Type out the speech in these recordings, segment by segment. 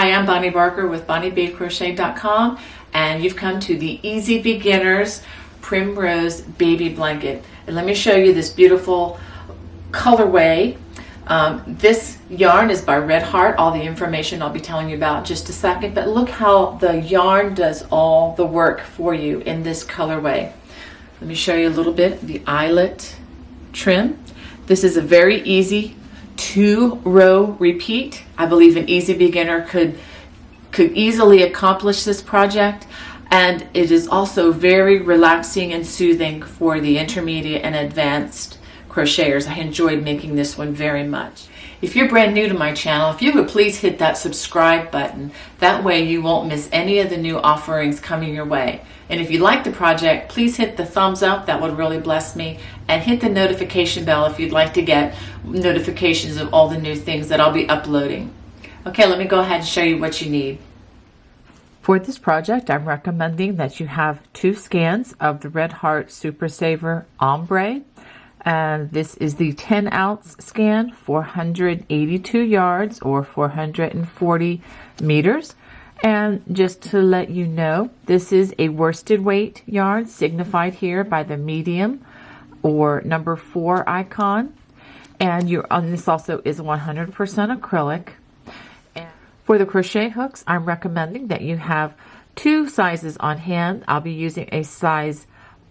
Hi, I'm Bonnie Barker with BonnieBabeCrochet.com, and you've come to the Easy Beginners Primrose Baby Blanket. And let me show you this beautiful colorway. This yarn is by Red Heart. All the information I'll be telling you about in just a second, but look how the yarn does all the work for you in this colorway. Let me show you a little bit the eyelet trim. This is a very easy 2-row repeat. I believe an easy beginner could easily accomplish this project, and it is also very relaxing and soothing for the intermediate and advanced crocheters. I enjoyed making this one very much. If you're brand new to my channel, if you would please hit that subscribe button. That way you won't miss any of the new offerings coming your way. And if you like the project, please hit the thumbs up. That would really bless me. And hit the notification bell if you'd like to get notifications of all the new things that I'll be uploading. Okay, let me go ahead and show you what you need. For this project, I'm recommending that you have 2 scans of the Red Heart Super Saver Ombre. And this is the 10-ounce scan, 482 yards or 440 meters. And just to let you know, this is a worsted weight yarn signified here by the medium or number 4 icon. And this also is 100% acrylic. And for the crochet hooks, I'm recommending that you have 2 sizes on hand. I'll be using a size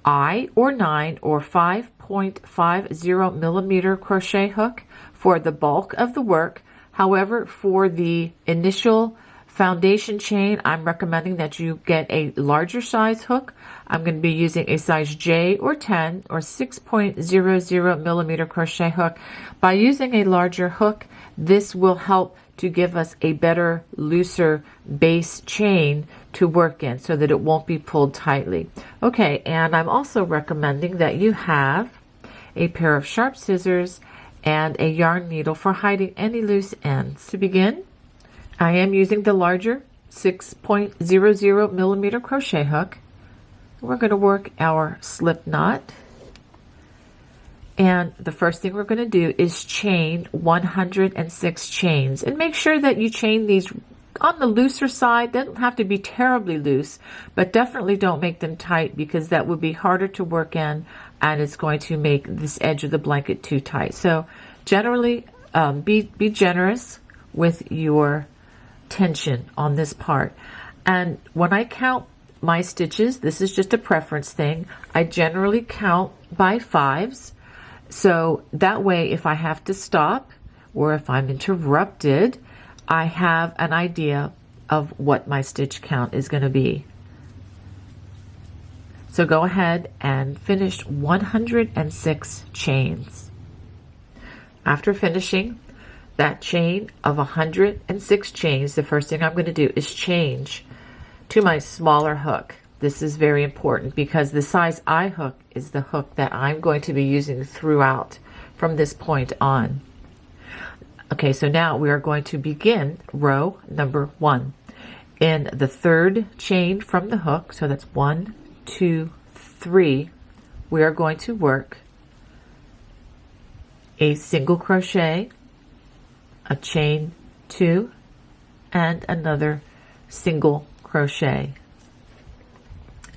I or 9 or 5.50 millimeter crochet hook for the bulk of the work. However, for the initial foundation chain, I'm recommending that you get a larger size hook. I'm going to be using a size J or 10 or 6.00 millimeter crochet hook. By using a larger hook, this will help to give us a better, looser base chain to work in so that it won't be pulled tightly. Okay, and I'm also recommending that you have a pair of sharp scissors and a yarn needle for hiding any loose ends. To begin, I am using the larger 6.00 millimeter crochet hook. We're going to work our slip knot. And the first thing we're going to do is chain 106 chains. And make sure that you chain these on the looser side. They don't have to be terribly loose, but definitely don't make them tight because that would be harder to work in and it's going to make this edge of the blanket too tight. So generally be generous with your tension on this part. And when I count my stitches, this is just a preference thing, I generally count by 5s. So that way, if I have to stop or if I'm interrupted, I have an idea of what my stitch count is going to be. So go ahead and finish 106 chains. After finishing that chain of 106 chains, the first thing I'm going to do is change to my smaller hook. This is very important because the size I hook is the hook that I'm going to be using throughout from this point on. Okay, so now we are going to begin row number 1. In the 3rd chain from the hook, so that's 1, 2, 3, we are going to work a single crochet, a chain 2, and another single crochet.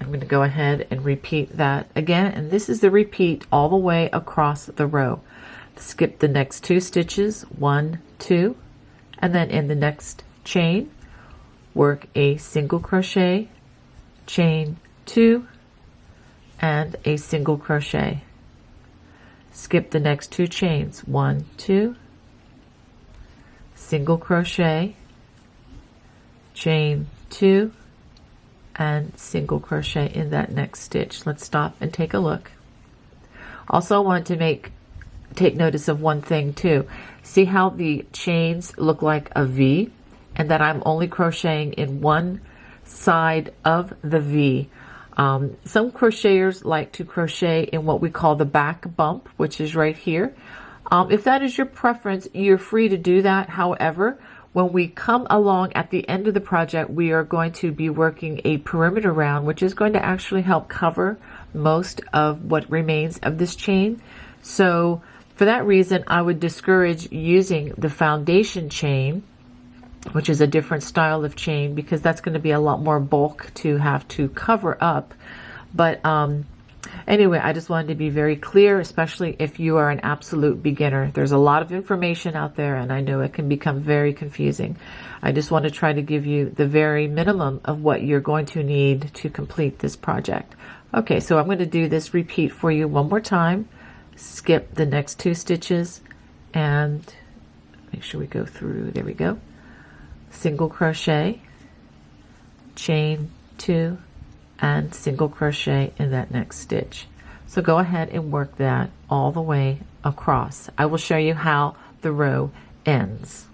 I'm going to go ahead and repeat that again, and this is the repeat all the way across the row. Skip the next 2 stitches, 1, 2, and then in the next chain, work a single crochet, chain 2, and a single crochet. Skip the next 2 chains, 1, 2, single crochet, chain 2, and single crochet in that next stitch. Let's stop and take a look. Also, I want to take notice of one thing too. See how the chains look like a V and that I'm only crocheting in one side of the V. Some crocheters like to crochet in what we call the back bump, which is right here. If that is your preference, you're free to do that. However, when we come along at the end of the project, we are going to be working a perimeter round, which is going to actually help cover most of what remains of this chain. So for that reason, I would discourage using the foundation chain which is a different style of chain because that's going to be a lot more bulk to have to cover up. But anyway, I just wanted to be very clear, especially if you are an absolute beginner. There's a lot of information out there, and I know it can become very confusing. I just want to try to give you the very minimum of what you're going to need to complete this project. Okay, so I'm going to do this repeat for you one more time. Skip the next 2 stitches and make sure we go through. There we go. Single crochet, chain 2, and single crochet in that next stitch. So go ahead and work that all the way across. I will show you how the row ends.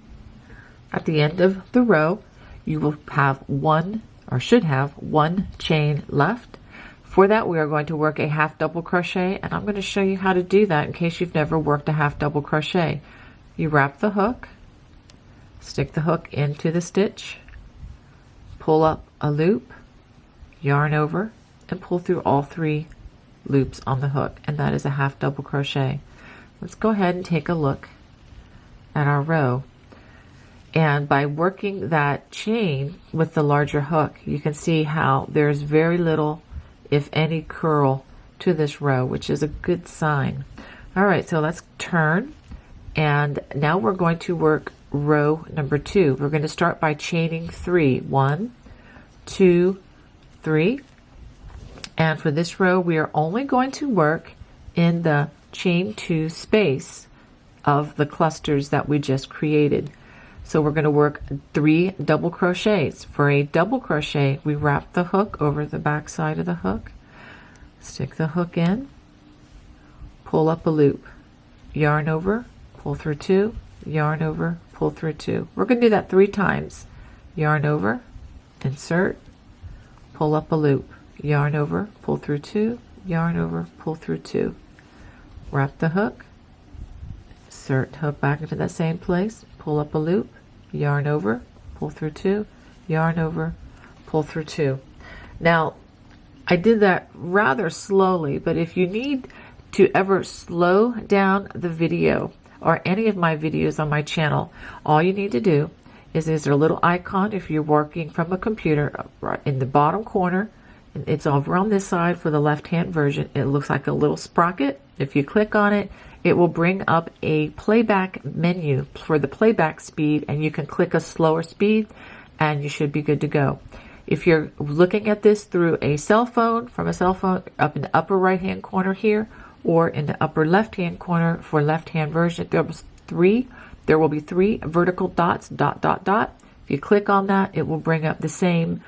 At the end of the row, you will have one, or should have, 1 chain left. For that, we are going to work a half double crochet, and I'm going to show you how to do that in case you've never worked a half double crochet. You wrap the hook, stick the hook into the stitch, pull up a loop, yarn over, and pull through all 3 loops on the hook, and that is a half double crochet. Let's go ahead and take a look at our row. And by working that chain with the larger hook, you can see how there's very little, if any, curl to this row, which is a good sign. All right, so let's turn, and now we're going to work row number 2. We're going to start by chaining 3. 1, 2, 3. And for this row, we are only going to work in the chain 2 space of the clusters that we just created. So we're going to work 3 double crochets. For a double crochet, we wrap the hook over the back side of the hook, stick the hook in, pull up a loop, yarn over, pull through 2, yarn over, pull through 2. We're going to do that 3 times. Yarn over, insert, pull up a loop, yarn over, pull through 2, yarn over, pull through 2. Wrap the hook, insert hook back into that same place, pull up a loop, yarn over, pull through 2, yarn over, pull through 2. Now, I did that rather slowly, but if you need to ever slow down the video or any of my videos on my channel, all you need to do is there's a little icon if you're working from a computer right in the bottom corner. And it's over on this side for the left-hand version. It looks like a little sprocket. If you click on it, it will bring up a playback menu for the playback speed, and you can click a slower speed and you should be good to go. If you're looking at this through a cell phone, from a cell phone, up in the upper right hand corner here, or in the upper left hand corner for left hand version, there will be 3 vertical dots, dot, dot, dot. If you click on that, it will bring up the same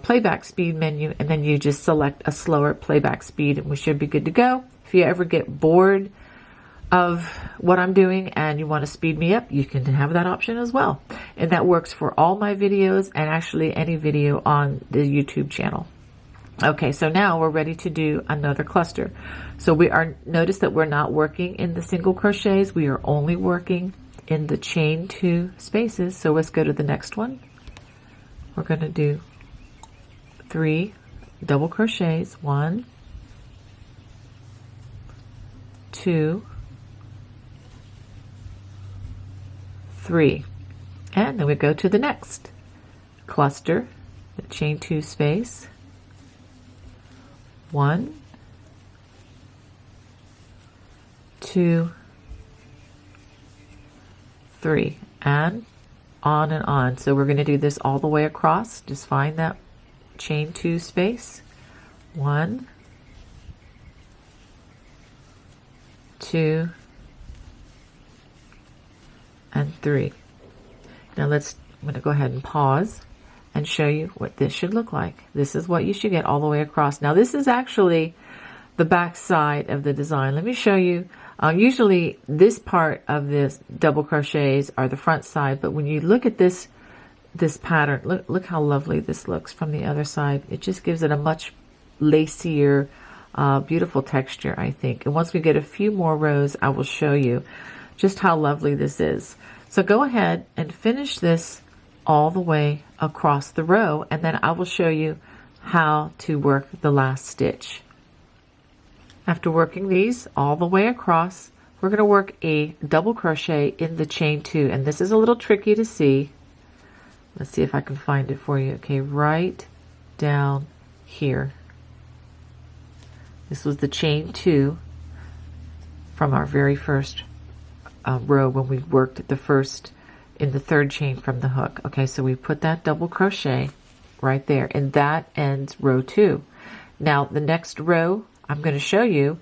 playback speed menu, and then you just select a slower playback speed and we should be good to go. If you ever get bored of what I'm doing and you want to speed me up, you can have that option as well. And that works for all my videos and actually any video on the YouTube channel. Okay, so now we're ready to do another cluster. So notice that we're not working in the single crochets, we are only working in the chain 2 spaces. So let's go to the next one. We're going to do 3 double crochets, 1, 2, 3, and then we go to the next cluster, the chain 2 space, 1, 2, 3, and on and on. So we're going to do this all the way across. Just find that chain 2 space, 1, 2, and 3. Now I'm going to go ahead and pause and show you what this should look like. This is what you should get all the way across. Now this is actually the back side of the design. Let me show you. Usually this part of this double crochets are the front side, but when you look at this pattern, look how lovely this looks from the other side. It just gives it a much lacier, beautiful texture, I think. And once we get a few more rows, I will show you just how lovely this is. So go ahead and finish this all the way across the row, and then I will show you how to work the last stitch. After working these all the way across, we're going to work a double crochet in the chain 2, and this is a little tricky to see. Let's see if I can find it for you. Okay, right down here. This was the chain 2 from our very first row when we worked the first in the third chain from the hook. Okay, so we put that double crochet right there, and that ends row 2. Now the next row I'm going to show you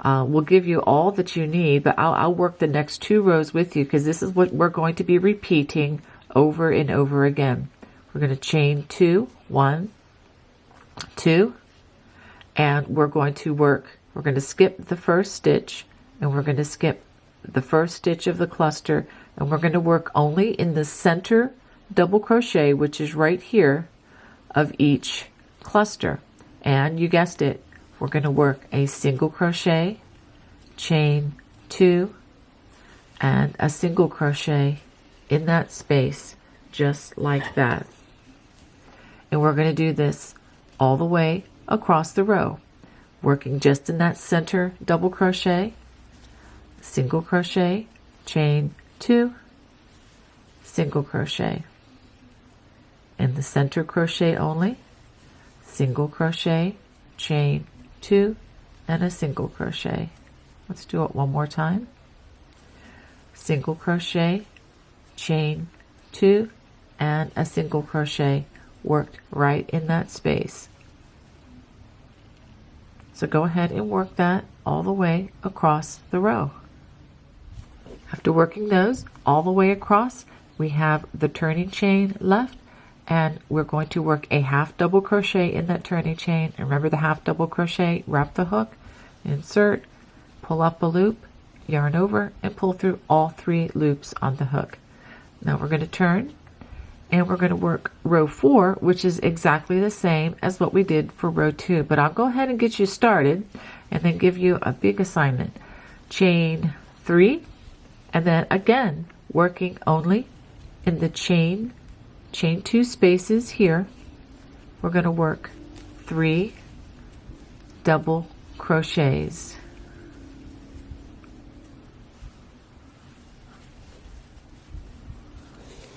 will give you all that you need, but I'll work the next 2 rows with you because this is what we're going to be repeating over and over again. We're going to chain 2, 1, 2, and we're going to skip the first stitch, and we're going to skip the first stitch of the cluster, and we're going to work only in the center double crochet, which is right here, of each cluster. And you guessed it, we're going to work a single crochet, chain 2, and a single crochet in that space, just like that. And we're going to do this all the way across the row, working just in that center double crochet, single crochet, chain 2, single crochet. In the center crochet only, single crochet, chain 2, and a single crochet. Let's do it one more time. Single crochet, chain 2, and a single crochet worked right in that space. So go ahead and work that all the way across the row. After working those all the way across, we have the turning chain left, and we're going to work a half double crochet in that turning chain. And remember the half double crochet, wrap the hook, insert, pull up a loop, yarn over, and pull through all 3 loops on the hook. Now we're going to turn, and we're going to work row 4, which is exactly the same as what we did for row 2, but I'll go ahead and get you started and then give you a big assignment. Chain 3, and then again working only in the chain 2 spaces here. We're going to work 3 double crochets.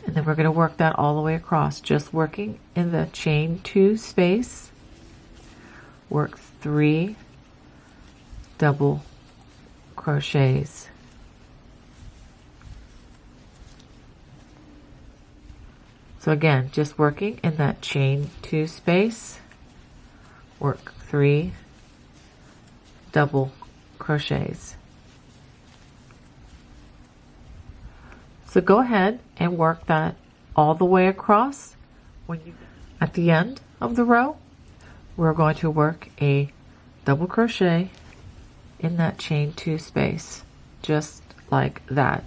And then we're going to work that all the way across, just working in the chain 2 space. Work 3 double crochets. So again, just working in that chain 2 space, work 3 double crochets. So go ahead and work that all the way across. At the end of the row, we're going to work a double crochet in that chain 2 space, just like that.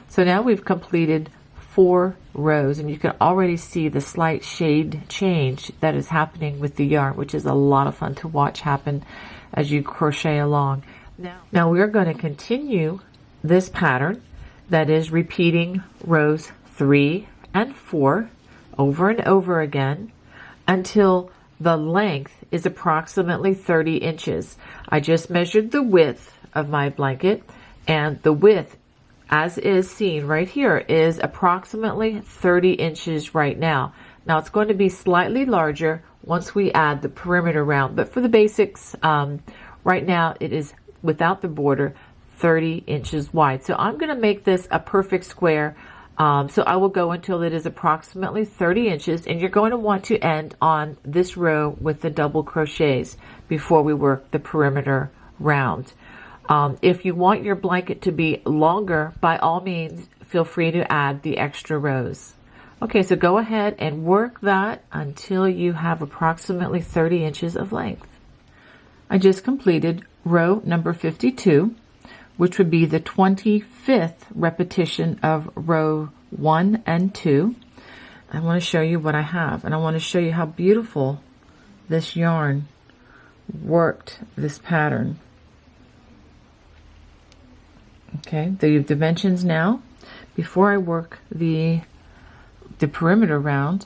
So now we've completed 4 rows, and you can already see the slight shade change that is happening with the yarn, which is a lot of fun to watch happen as you crochet along. Now we're going to continue this pattern, that is repeating rows 3 and 4 over and over again until the length is approximately 30 inches. I just measured the width of my blanket, and the width, as is seen right here, is approximately 30 inches right now. Now it's going to be slightly larger once we add the perimeter round, but for the basics, right now it is without the border 30 inches wide. So I'm going to make this a perfect square. So I will go until it is approximately 30 inches, and you're going to want to end on this row with the double crochets before we work the perimeter round. If you want your blanket to be longer, by all means, feel free to add the extra rows. Okay, so go ahead and work that until you have approximately 30 inches of length. I just completed row number 52, which would be the 25th repetition of row 1 and 2. I want to show you what I have, and I want to show you how beautiful this yarn worked this pattern. Okay, the dimensions now, before I work the perimeter round,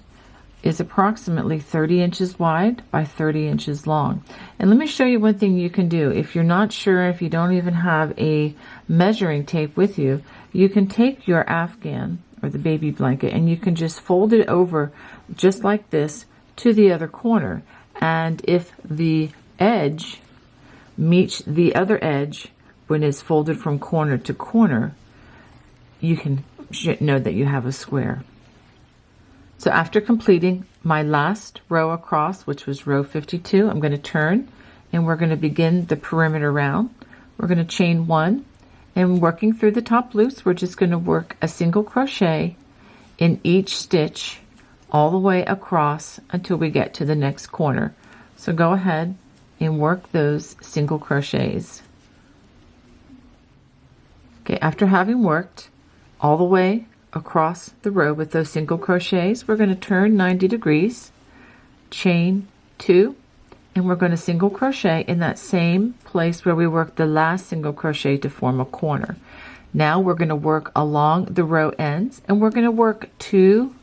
is approximately 30 inches wide by 30 inches long. And let me show you one thing you can do. If you're not sure, if you don't even have a measuring tape with you, you can take your afghan or the baby blanket, and you can just fold it over just like this to the other corner. And if the edge meets the other edge when it's folded from corner to corner, you can know that you have a square. So after completing my last row across, which was row 52, I'm going to turn and we're going to begin the perimeter round. We're going to chain 1, and working through the top loops, we're just going to work a single crochet in each stitch all the way across until we get to the next corner. So go ahead and work those single crochets. Okay, after having worked all the way across the row with those single crochets, we're going to turn 90 degrees, chain 2, and we're going to single crochet in that same place where we worked the last single crochet to form a corner. Now we're going to work along the row ends, and we're going to work 2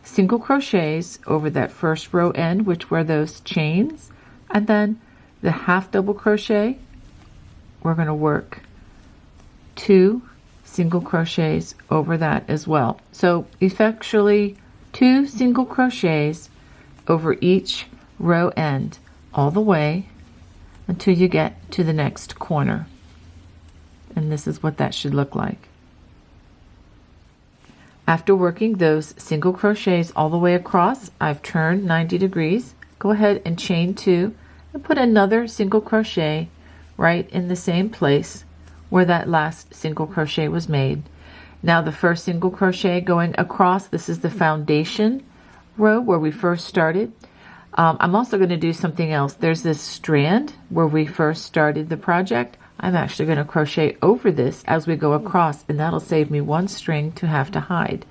single crochets over that first row end, which were those chains, and then the half double crochet, we're going to work 2 single crochets over that as well. So effectually 2 single crochets over each row end all the way until you get to the next corner. And this is what that should look like. After working those single crochets all the way across, I've turned 90 degrees. Go ahead and chain 2 and put another single crochet right in the same place where that last single crochet was made. Now the first single crochet going across, this is the foundation row where we first started. I'm also going to do something else. There's this strand where we first started the project. I'm actually going to crochet over this as we go across, and that'll save me 1 string to have to hide.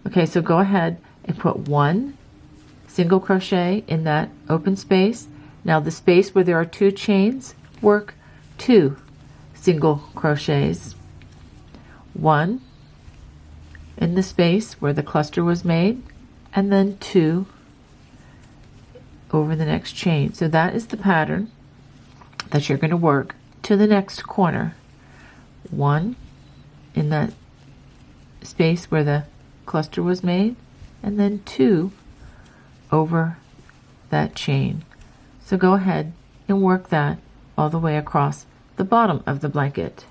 Okay, so go ahead and put 1 single crochet in that open space. Now the space where there are 2 chains, work 2 single crochets, 1 in the space where the cluster was made, and then 2 over the next chain. So that is the pattern that you're going to work to the next corner. 1 in that space where the cluster was made, and then 2 over that chain. So go ahead and work that all the way across the bottom of the blanket.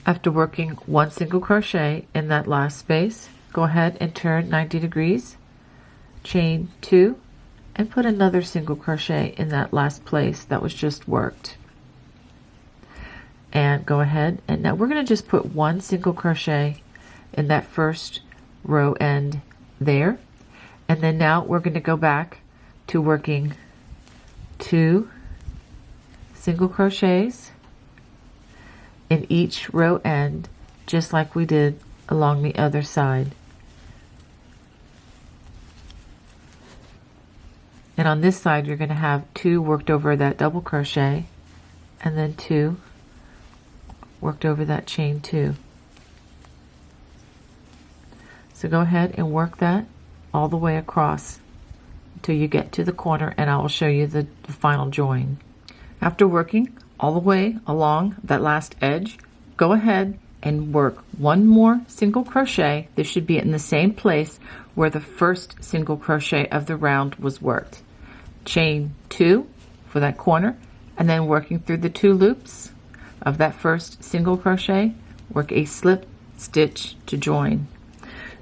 After working 1 single crochet in that last space, go ahead and turn 90 degrees, chain 2, and put another single crochet in that last place that was just worked. And go ahead, and now we're going to just put 1 single crochet in that first row end there, and then now we're going to go back to working 2 single crochets in each row end, just like we did along the other side. And on this side, you're going to have 2 worked over that double crochet, and then 2 worked over that chain 2. So go ahead and work that all the way across until you get to the corner, and I will show you the final join. After working all the way along that last edge, go ahead and work 1 more single crochet. This should be in the same place where the first single crochet of the round was worked. Chain 2 for that corner, and then working through the 2 loops of that first single crochet, work a slip stitch to join.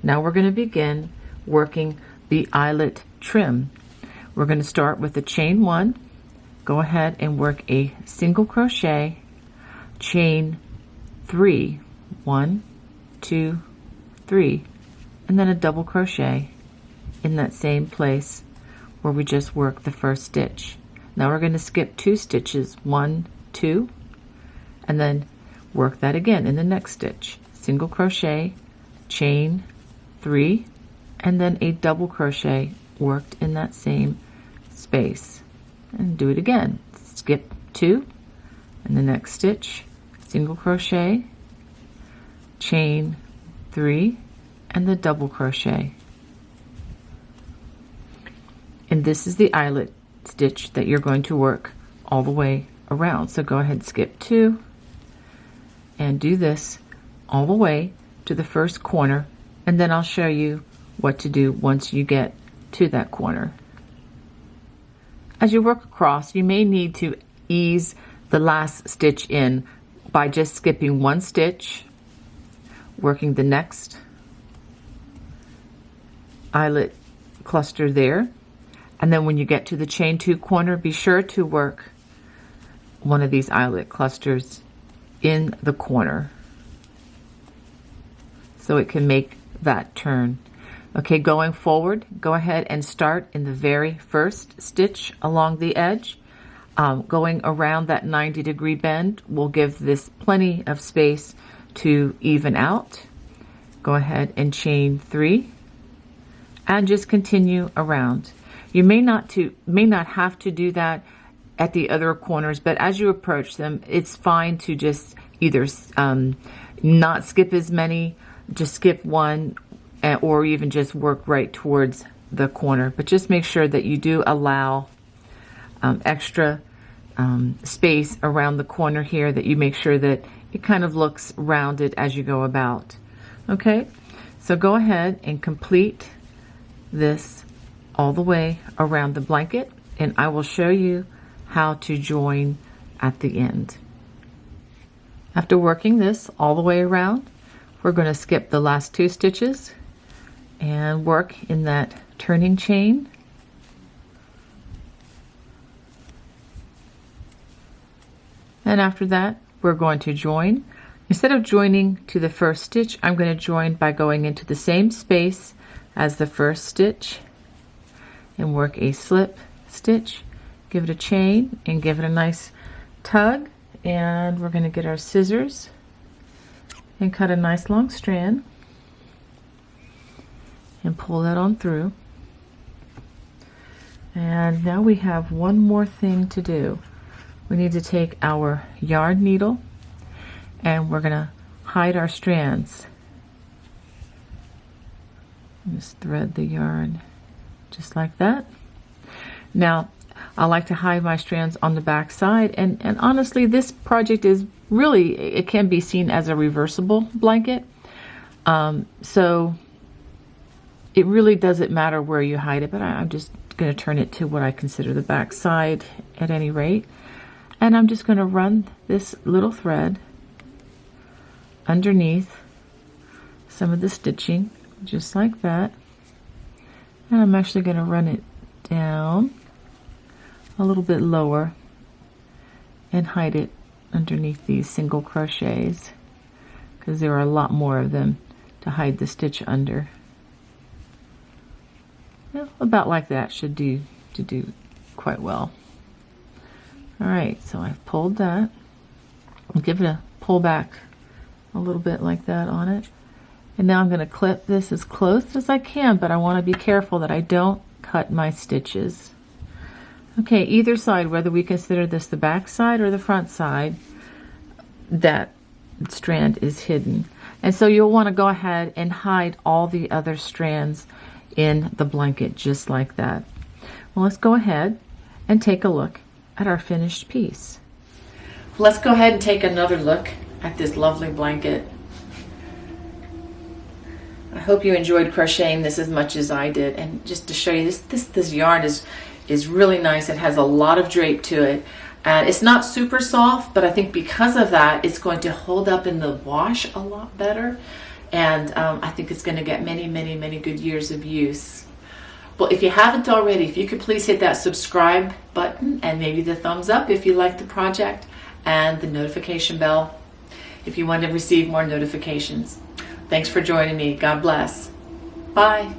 Now we're going to begin working the eyelet trim. We're going to start with the chain 1. Go ahead and work a single crochet, chain 3, 1, 2, 3, and then a double crochet in that same place where we just worked the first stitch. Now we're going to skip 2 stitches, 1, 2, and then work that again in the next stitch. Single crochet, chain 3, and then a double crochet worked in that same space. And do it again. Skip 2 in the next stitch, single crochet, chain 3, and the double crochet. And this is the eyelet stitch that you're going to work all the way around. So go ahead, skip 2, and do this all the way to the first corner and then I'll show you what to do once you get to that corner. As you work across, you may need to ease the last stitch in by just skipping one stitch, working the next eyelet cluster there, and then when you get to the chain 2 corner, be sure to work one of these eyelet clusters in the corner so it can make that turn. Okay, going forward, go ahead and start in the very first stitch along the edge. Going around that 90-degree bend will give this plenty of space to even out. Go ahead and chain 3 and just continue around. You may not have to do that at the other corners, but as you approach them, it's fine to just either not skip as many, just skip one, or even just work right towards the corner. But just make sure that you do allow extra space around the corner here, that you make sure that it kind of looks rounded as you go about. Okay, so go ahead and complete this all the way around the blanket, and I will show you how to join at the end. After working this all the way around, we're going to skip the last 2 stitches and work in that turning chain. And after that, we're going to join. Instead of joining to the first stitch, I'm going to join by going into the same space as the first stitch and work a slip stitch, give it a chain and give it a nice tug, and we're going to get our scissors and cut a nice long strand and pull that on through. And now we have one more thing to do. We need to take our yarn needle and we're going to hide our strands. Just thread the yarn just like that. Now I like to hide my strands on the back side, and honestly this project is really, it can be seen as a reversible blanket, so it really doesn't matter where you hide it, but I'm just going to turn it to what I consider the back side at any rate, and I'm just going to run this little thread underneath some of the stitching just like that, and I'm actually going to run it down a little bit lower and hide it underneath these single crochets, because there are a lot more of them to hide the stitch under. Well, about like that should do quite well. All right, so I've pulled that. I'll give it a pull back a little bit like that on it, and now I'm going to clip this as close as I can, but I want to be careful that I don't cut my stitches. Okay, either side, whether we consider this the back side or the front side, that strand is hidden. And so you'll want to go ahead and hide all the other strands in the blanket just like that. Well, let's go ahead and take a look at our finished piece. Let's go ahead and take another look at this lovely blanket. I hope you enjoyed crocheting this as much as I did. And just to show you, this yarn is really nice. It has a lot of drape to it. And it's not super soft, but I think because of that, it's going to hold up in the wash a lot better. And I think it's going to get many, many, many good years of use. Well, if you haven't already, if you could please hit that subscribe button and maybe the thumbs up if you like the project, and the notification bell if you want to receive more notifications. Thanks for joining me. God bless. Bye.